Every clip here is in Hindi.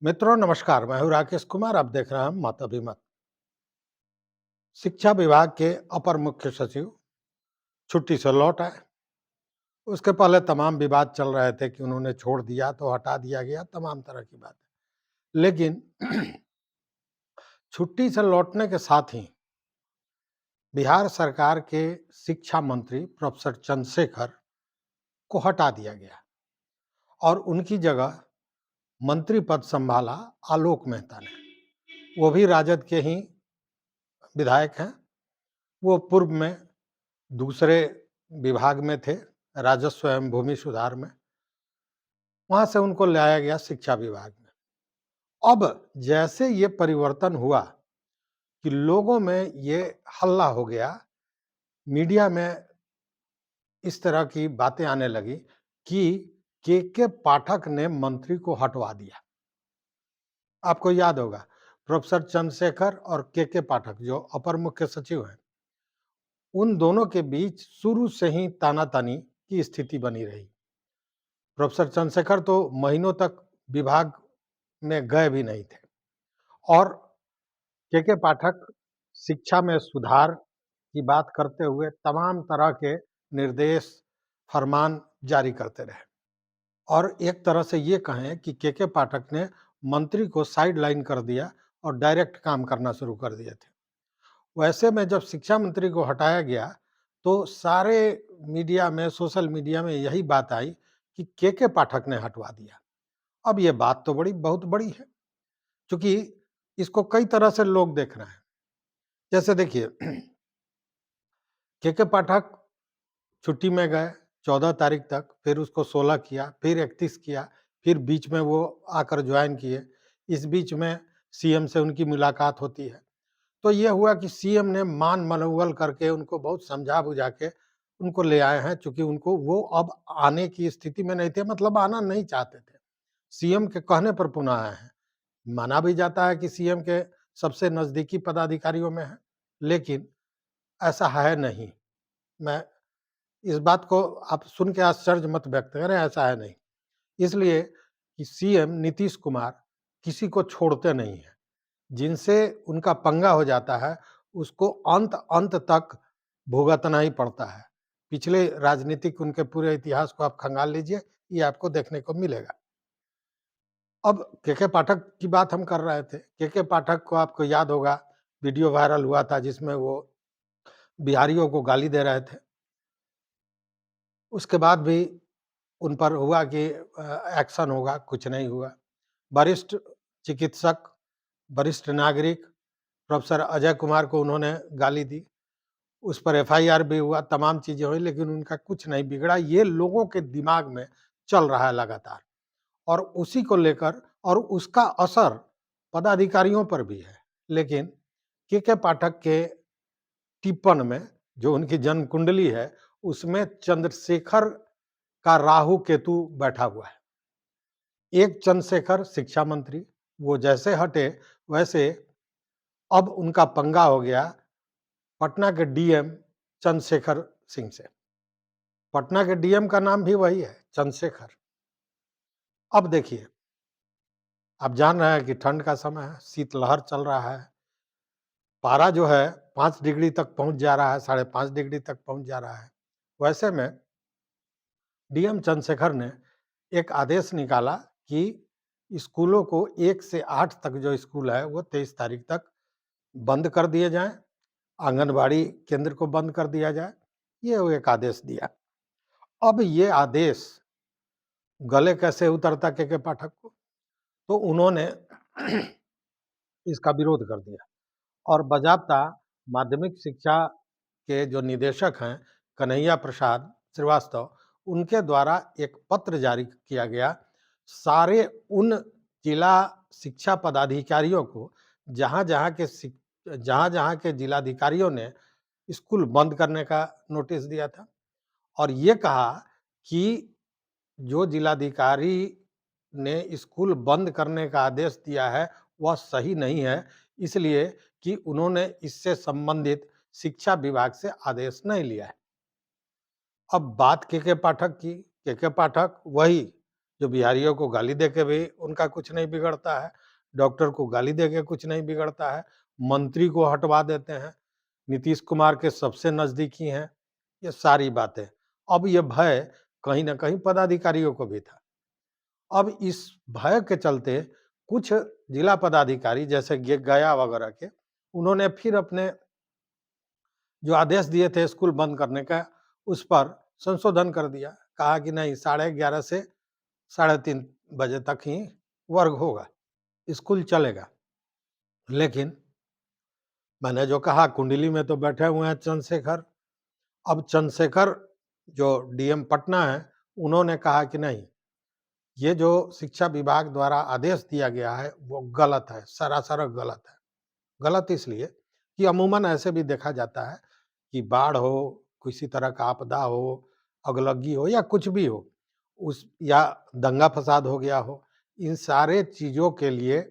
मित्रों नमस्कार, मैं हूं राकेश कुमार। आप देख रहे हैं मत अभिमत। शिक्षा विभाग के अपर मुख्य सचिव छुट्टी से लौट आए। उसके पहले तमाम विवाद चल रहे थे कि उन्होंने छोड़ दिया तो हटा दिया गया, तमाम तरह की बातें। लेकिन छुट्टी से लौटने के साथ ही बिहार सरकार के शिक्षा मंत्री प्रोफेसर चंद्रशेखर को हटा दिया गया और उनकी जगह मंत्री पद संभाला आलोक मेहता ने। वो भी राजद के ही विधायक हैं। वो पूर्व में दूसरे विभाग में थे, राजस्व एवं भूमि सुधार में। वहां से उनको लाया गया शिक्षा विभाग में। अब जैसे ये परिवर्तन हुआ कि लोगों में ये हल्ला हो गया, मीडिया में इस तरह की बातें आने लगी कि के पाठक ने मंत्री को हटवा दिया। आपको याद होगा, प्रोफेसर चंद्रशेखर और के पाठक जो अपर मुख्य सचिव हैं, उन दोनों के बीच शुरू से ही तानातानी की स्थिति बनी रही। प्रोफेसर चंद्रशेखर तो महीनों तक विभाग में गए भी नहीं थे और के पाठक शिक्षा में सुधार की बात करते हुए तमाम तरह के निर्देश, फरमान जारी करते रहे। और एक तरह से ये कहें कि के पाठक ने मंत्री को साइडलाइन कर दिया और डायरेक्ट काम करना शुरू कर दिए थे। वैसे में जब शिक्षा मंत्री को हटाया गया तो सारे मीडिया में, सोशल मीडिया में यही बात आई कि के पाठक ने हटवा दिया। अब ये बात तो बहुत बड़ी है, क्योंकि इसको कई तरह से लोग देख रहे हैं। जैसे देखिए, के पाठक छुट्टी में गए 14 तारीख तक, फिर उसको 16 किया, फिर 31 किया, फिर बीच में वो आकर ज्वाइन किए। इस बीच में सीएम से उनकी मुलाकात होती है। तो ये हुआ कि सीएम ने मान मनौवल करके उनको बहुत समझा बुझा के उनको ले आए हैं, चूंकि उनको वो अब आने की स्थिति में नहीं थे, मतलब आना नहीं चाहते थे। सीएम के कहने पर पुनः आए हैं। माना भी जाता है कि सीएम के सबसे नजदीकी पदाधिकारियों में है, लेकिन ऐसा है नहीं। मैं इस बात को आप सुन के आश्चर्य मत व्यक्त करें, ऐसा है नहीं। इसलिए कि सीएम नीतीश कुमार किसी को छोड़ते नहीं हैं। जिनसे उनका पंगा हो जाता है, उसको अंत अंत तक भुगतना ही पड़ता है। पिछले राजनीतिक उनके पूरे इतिहास को आप खंगाल लीजिए, ये आपको देखने को मिलेगा। अब के पाठक की बात हम कर रहे थे। के पाठक को आपको याद होगा, वीडियो वायरल हुआ था जिसमें वो बिहारियों को गाली दे रहे थे। उसके बाद भी उन पर हुआ कि एक्शन होगा, कुछ नहीं हुआ। वरिष्ठ चिकित्सक, वरिष्ठ नागरिक प्रोफेसर अजय कुमार को उन्होंने गाली दी। उस पर एफआईआर भी हुआ, तमाम चीज़ें हुई, लेकिन उनका कुछ नहीं बिगड़ा। ये लोगों के दिमाग में चल रहा है लगातार और उसी को लेकर, और उसका असर पदाधिकारियों पर भी है। लेकिन के पाठक के टिप्पण में, जो उनकी जन्म कुंडली है, उसमें चंद्रशेखर का राहु केतु बैठा हुआ है। एक चंद्रशेखर शिक्षा मंत्री, वो जैसे हटे वैसे अब उनका पंगा हो गया पटना के डीएम चंद्रशेखर सिंह से। पटना के डीएम का नाम भी वही है, चंद्रशेखर। अब देखिए, आप जान रहे हैं कि ठंड का समय है, शीतलहर चल रहा है। पारा जो है 5 डिग्री तक पहुंच जा रहा है, 5.5 डिग्री तक पहुंच जा रहा है। वैसे में डीएम चंद्रशेखर ने एक आदेश निकाला कि स्कूलों को 1 से 8 तक जो स्कूल है वो 23 तारीख तक बंद कर दिए जाएं, आंगनबाड़ी केंद्र को बंद कर दिया जाए। ये वो एक आदेश दिया। अब ये आदेश गले कैसे उतरता के पाठक को, तो उन्होंने इसका विरोध कर दिया और बाज़ाब्ता माध्यमिक शिक्षा के जो निदेशक हैं कन्हैया प्रसाद श्रीवास्तव, उनके द्वारा एक पत्र जारी किया गया सारे उन जिला शिक्षा पदाधिकारियों को जहाँ-जहाँ के जिलाधिकारियों ने स्कूल बंद करने का नोटिस दिया था और ये कहा कि जो जिलाधिकारी ने स्कूल बंद करने का आदेश दिया है वह सही नहीं है, इसलिए कि उन्होंने इससे संबंधित शिक्षा विभाग से आदेश नहीं लिया है। अब बात के पाठक की, के पाठक वही जो बिहारियों को गाली देके भी उनका कुछ नहीं बिगड़ता है, डॉक्टर को गाली देके कुछ नहीं बिगड़ता है, मंत्री को हटवा देते हैं, नीतीश कुमार के सबसे नज़दीकी हैं, ये सारी बातें। अब ये भय कहीं न कहीं पदाधिकारियों को भी था। अब इस भय के चलते कुछ जिला पदाधिकारी जैसे गया वगैरह के, उन्होंने फिर अपने जो आदेश दिए थे स्कूल बंद करने का, उस पर संशोधन कर दिया। कहा कि नहीं, 11:30 से 3:30 बजे तक ही वर्ग होगा, स्कूल चलेगा। लेकिन मैंने जो कहा, कुंडली में तो बैठे हुए हैं चंद्रशेखर। अब चंद्रशेखर जो डीएम पटना है, उन्होंने कहा कि नहीं, ये जो शिक्षा विभाग द्वारा आदेश दिया गया है वो गलत है, सरासर गलत है। गलत इसलिए कि अमूमन ऐसे भी देखा जाता है कि बाढ़ हो, किसी तरह का आपदा हो, अगलगी हो या कुछ भी हो, उस या दंगा-फसाद हो गया हो, इन सारे चीज़ों के लिए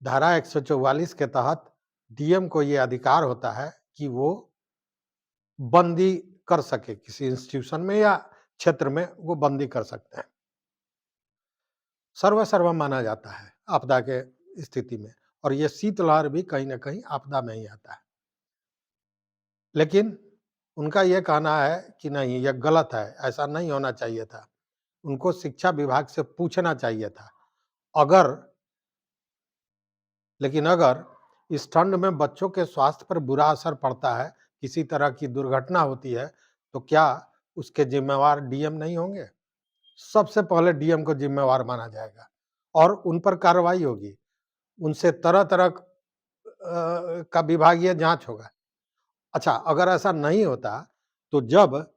धारा 144 के तहत डीएम को ये अधिकार होता है कि वो बंदी कर सके, किसी इंस्टीट्यूशन में या क्षेत्र में वो बंदी कर सकते हैं। सर्वसर्वा माना जाता है आपदा के स्थिति में, और ये शीतलहर भी कहीं न कहीं आपदा में ही आता है। लेकिन उनका ये कहना है कि नहीं, ये गलत है, ऐसा नहीं होना चाहिए था। उनको शिक्षा विभाग से पूछना चाहिए था। अगर लेकिन अगर इस ठंड में बच्चों के स्वास्थ्य पर बुरा असर पड़ता है, किसी तरह की दुर्घटना होती है, तो क्या उसके ज़िम्मेवार डीएम नहीं होंगे? सबसे पहले डीएम को ज़िम्मेवार माना जाएगा और उन पर कार्रवाई होगी। उनसे तरह-तरह का विभागीय जाँच होगा। अच्छा, अगर ऐसा नहीं होता, तो जब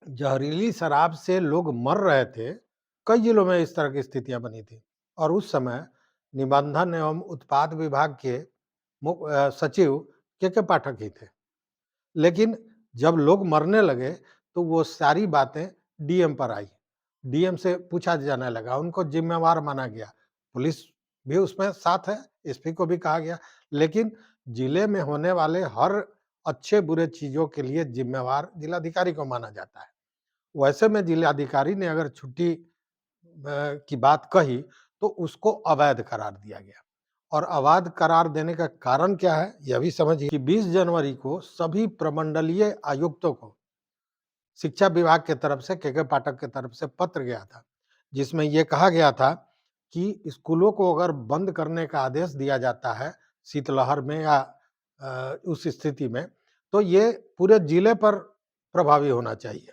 जहरीली शराब से लोग मर रहे थे, कई जिलों में इस तरह की स्थितियाँ बनी थी और उस समय निबंधन एवं उत्पाद विभाग के सचिव के पाठक ही थे। लेकिन जब लोग मरने लगे, तो वो सारी बातें डीएम पर आई। डीएम से पूछा जाने लगा, उनको ज़िम्मेवार माना गया। पुलिस भी उसमें साथ है, एसपी को भी कहा गया, लेकिन जिले में होने वाले हर अच्छे-बुरे चीज़ों के लिए ज़िम्मेवार जिलाधिकारी को माना जाता है। वैसे में जिलाधिकारी ने अगर छुट्टी की बात कही, तो उसको अवैध करार दिया गया। और अवैध करार देने का कारण क्या है, यह भी समझिए कि 20 जनवरी को सभी प्रमंडलीय आयुक्तों को शिक्षा विभाग की तरफ से, के पाठक की तरफ से पत्र गया था, जिसमें ये कहा गया था कि स्कूलों को अगर बंद करने का आदेश दिया जाता है शीतलहर में या उस स्थिति में, तो ये पूरे जिले पर प्रभावी होना चाहिए।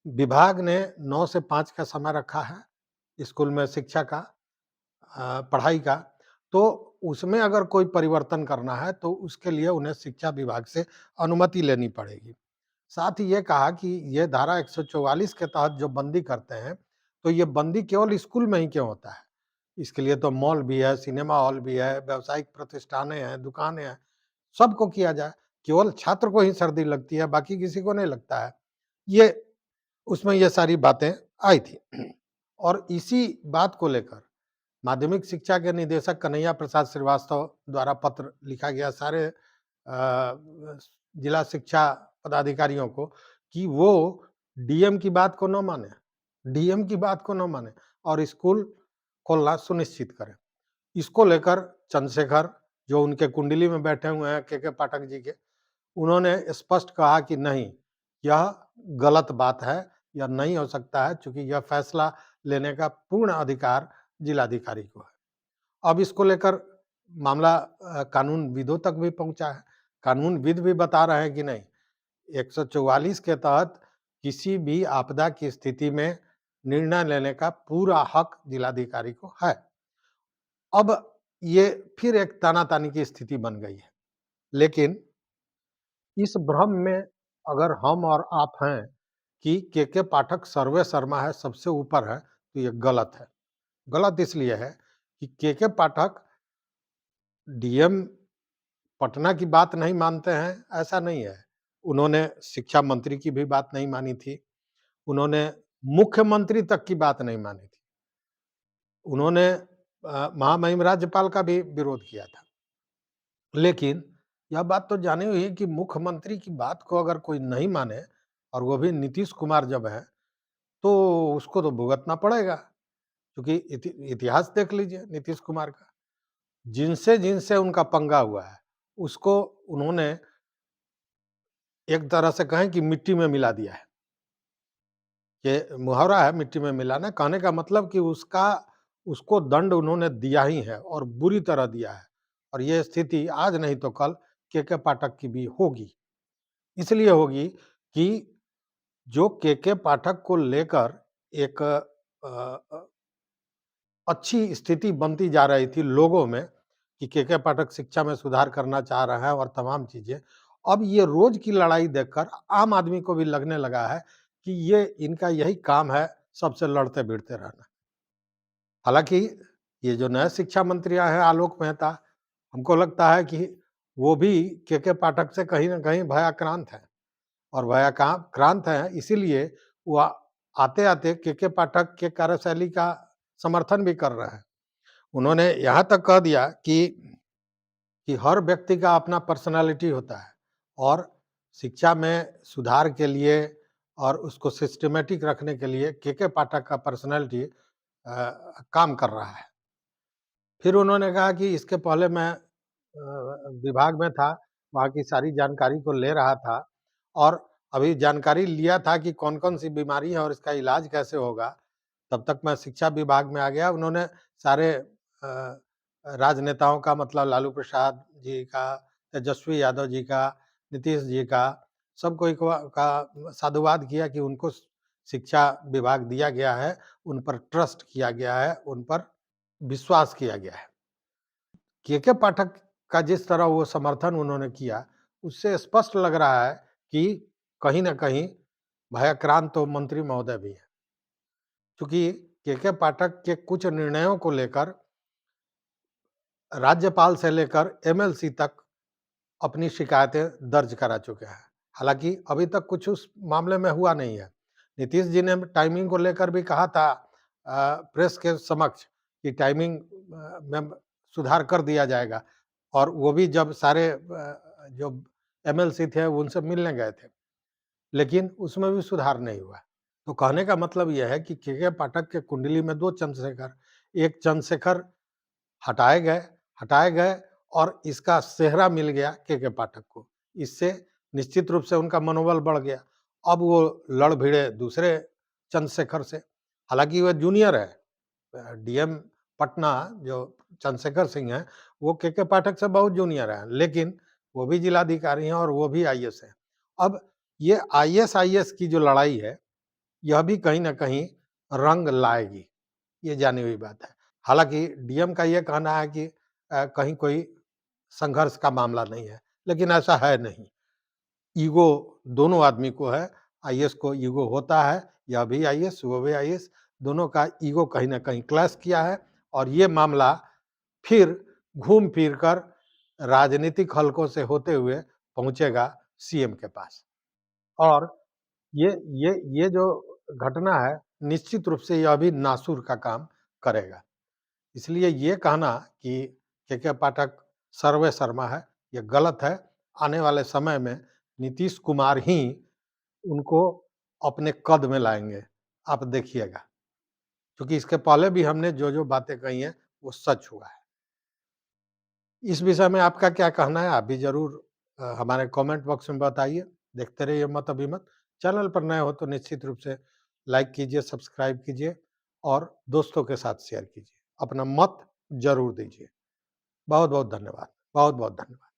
विभाग ने 9 से 5 का समय रखा है स्कूल में शिक्षा का, पढ़ाई का, तो उसमें अगर कोई परिवर्तन करना है तो उसके लिए उन्हें शिक्षा विभाग से अनुमति लेनी पड़ेगी। साथ ही ये कहा कि ये धारा 144 के तहत जो बंदी करते हैं, तो ये बंदी केवल स्कूल में ही क्यों होता है? इसके लिए तो मॉल भी है, सिनेमा हॉल भी है, व्यावसायिक प्रतिष्ठानें हैं, दुकानें हैं, सबको किया जाए। केवल छात्र को ही सर्दी लगती है, बाकी किसी को नहीं लगता है। ये उसमें ये सारी बातें आई थी और इसी बात को लेकर माध्यमिक शिक्षा के निदेशक कन्हैया प्रसाद श्रीवास्तव द्वारा पत्र लिखा गया सारे जिला शिक्षा पदाधिकारियों को कि वो डीएम की बात को न माने, डीएम की बात को न माने और स्कूल खोलना सुनिश्चित करें। इसको लेकर चंद्रशेखर, जो उनके कुंडली में बैठे हुए हैं के पाठक जी के, उन्होंने स्पष्ट कहा कि नहीं, यह गलत बात है, यह नहीं हो सकता है, चूँकि यह फैसला लेने का पूर्ण अधिकार जिलाधिकारी को है। अब इसको लेकर मामला कानूनविदों तक भी पहुँचा है। कानूनविद भी बता रहे हैं कि नहीं, 144 के तहत किसी भी आपदा की स्थिति में निर्णय लेने का पूरा हक जिलाधिकारी को है। अब ये फिर एक ताना-तानी की स्थिति बन गई है। लेकिन इस भ्रम में अगर हम और आप हैं कि के पाठक सर्वे शर्मा है, सबसे ऊपर है, तो ये गलत है। गलत इसलिए है कि के पाठक डीएम पटना की बात नहीं मानते हैं, ऐसा नहीं है। उन्होंने शिक्षा मंत्री की भी बात नहीं मानी थी। उन्होंने मुख्यमंत्री तक की बात नहीं मानी थी। उन्होंने महामहिम राज्यपाल का भी विरोध किया था। लेकिन यह बात तो जानी हुई है कि मुख्यमंत्री की बात को अगर कोई नहीं माने, और वो भी नीतीश कुमार जब हैं, तो उसको तो भुगतना पड़ेगा, क्योंकि इतिहास देख लीजिए नीतीश कुमार का। जिनसे उनका पंगा हुआ है, उसको उन्होंने एक तरह से कहें कि मिट्टी में मिला दिया है। ये मुहावरा है मिट्टी में मिलाना, कहने का मतलब कि उसको दंड उन्होंने दिया ही है और बुरी तरह दिया है। और ये स्थिति आज नहीं तो कल के पाठक की भी होगी। इसलिए होगी कि जो के पाठक को लेकर एक अच्छी स्थिति बनती जा रही थी लोगों में कि के पाठक शिक्षा में सुधार करना चाह रहे हैं और तमाम चीजें, अब ये रोज की लड़ाई देखकर आम आदमी को भी लगने लगा है कि ये इनका यही काम है, सबसे लड़ते भिड़ते रहना। हालांकि ये जो नए शिक्षा मंत्री आए हैं आलोक मेहता, हमको लगता है कि वो भी के पाठक से कहीं ना कहीं भयाक्रांत है। और भयाक्रांत है इसीलिए वो आते आते के पाठक के कार्यशैली का समर्थन भी कर रहे हैं। उन्होंने यहाँ तक कह दिया कि हर व्यक्ति का अपना पर्सनालिटी होता है और शिक्षा में सुधार के लिए और उसको सिस्टमेटिक रखने के लिए के पाठक का पर्सनालिटी काम कर रहा है। फिर उन्होंने कहा कि इसके पहले मैं विभाग में था, वहाँ की सारी जानकारी को ले रहा था और अभी जानकारी लिया था कि कौन-कौन सी बीमारी है और इसका इलाज कैसे होगा, तब तक मैं शिक्षा विभाग में आ गया। उन्होंने सारे राजनेताओं का मतलब लालू प्रसाद जी का, तेजस्वी यादव जी का, नीतीश जी का, सब कोई का साधुवाद किया कि उनको शिक्षा विभाग दिया गया है, उन पर ट्रस्ट किया गया है, उन पर विश्वास किया गया है। के पाठक का जिस तरह वो समर्थन उन्होंने किया, उससे स्पष्ट लग रहा है कि कहीं न कहीं भयाक्रांत तो मंत्री महोदय भी हैं। चूँकि के पाठक के कुछ निर्णयों को लेकर राज्यपाल से लेकर एमएलसी तक अपनी शिकायतें दर्ज करा चुके हैं। हालाँकि अभी तक कुछ उस मामले में हुआ नहीं है। नीतीश जी ने टाइमिंग को लेकर भी कहा था प्रेस के समक्ष कि टाइमिंग में सुधार कर दिया जाएगा और वो भी जब सारे जो एमएलसी थे उनसे मिलने गए थे, लेकिन उसमें भी सुधार नहीं हुआ। तो कहने का मतलब यह है कि के पाठक के कुंडली में 2 चंद्रशेखर, एक चंद्रशेखर हटाए गए और इसका सेहरा मिल गया के पाठक को। इससे निश्चित रूप से उनका मनोबल बढ़ गया। अब वो लड़ भिड़े दूसरे चंद्रशेखर से। हालाँकि वह जूनियर है। डीएम पटना जो चंद्रशेखर सिंह हैं, वो के पाठक से बहुत जूनियर हैं, लेकिन वो भी जिलाधिकारी हैं और वो भी आईएएस हैं। अब ये आईएएस की जो लड़ाई है, यह भी कहीं न कहीं रंग लाएगी, ये जानी हुई बात है। हालाँकि डीएम का ये कहना है कि कहीं कोई संघर्ष का मामला नहीं है, लेकिन ऐसा है नहीं। ईगो दोनों आदमी को है, आईएएस को ईगो होता है, यह भी आईएएस, वो भी आईएएस, दोनों का ईगो कहीं न कहीं क्लैश किया है और ये मामला फिर घूम फिर कर राजनीतिक हलकों से होते हुए पहुँचेगा सीएम के पास। और ये ये जो घटना है, निश्चित रूप से यह भी नासूर का काम करेगा। इसलिए ये कहना कि के पाठक सर्वे सर्मा है, ये गलत है। आने वाले समय में नीतीश कुमार ही उनको अपने कद में लाएँगे, आप देखिएगा। क्योंकि इसके पहले भी हमने जो-जो बातें कही हैं, वो सच हुआ है। इस विषय में आपका क्या कहना है? आप भी ज़रूर हमारे कमेंट बॉक्स में बताइए। देखते रहिए मत अभिमत। चैनल पर नए हो तो निश्चित रूप से लाइक कीजिए, सब्सक्राइब कीजिए और दोस्तों के साथ शेयर कीजिए। अपना मत ज़रूर दीजिए। बहुत-बहुत धन्यवाद। बहुत-बहुत धन्यवाद।